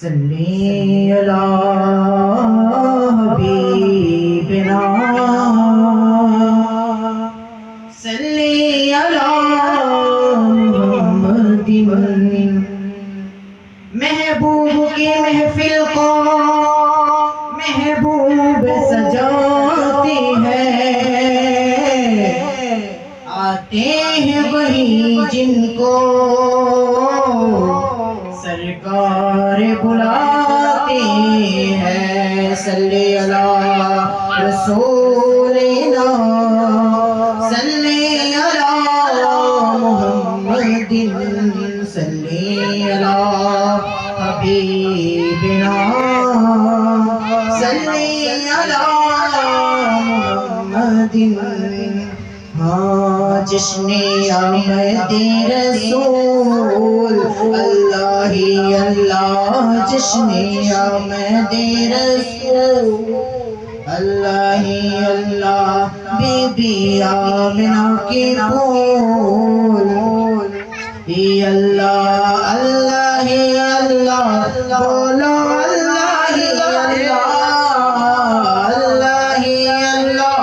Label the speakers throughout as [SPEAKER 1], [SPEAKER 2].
[SPEAKER 1] صلی علی حبیبنا صلی علی محمد محبوب کی محفل کو محبوب سجاتی ہے آتے ہیں وہی جن کو سرکار بلاتے ہیں صلی علی رسولنا صلی علی محمد صلی علی حبیبنا صلی علی محمد جشن آمد رسول اللہ ہی اللہ جشن آمد رسول اللہ ہی اللہ بی بی آمنہ کے پھول ہی اللہ اللہ ہی اللہ بولو اللہ ہی اللہ اللہ ہی اللہ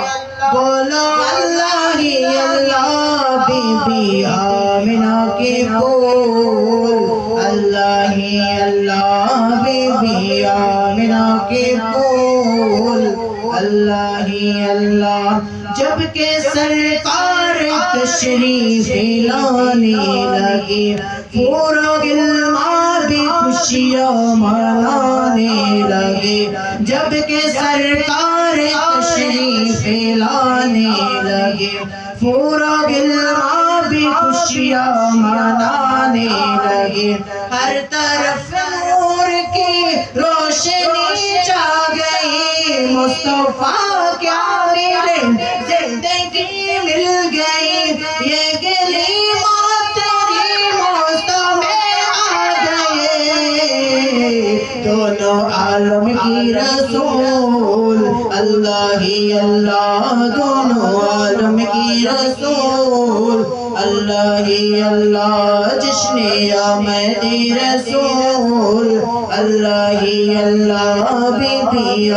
[SPEAKER 1] بولو اللہ ہی اللہ بی بی آمنہ کے پھول اللہ ہی اللہ بی بی آمنہ کے پھول اللہ ہی اللہ جب کہ سرکار تشریف لانے لگے پورا گلما بھی خوشیاں منانے لگے جب کہ سرکار تشریف لانے لگے پورا گلما بھی خوشیاں منانے لگے ہر طرف نور کی روشنی چھا گئی مصطفیٰ کیا ملے زندگی مل گئی یہ گلی تیری موسم میں آ گئے دونوں عالم کی رسول اللہ ہی اللہ دونوں عالم کی رسول اللہ ہی اللہ جشن آمد رسول اللہ ہی اللہ بی بی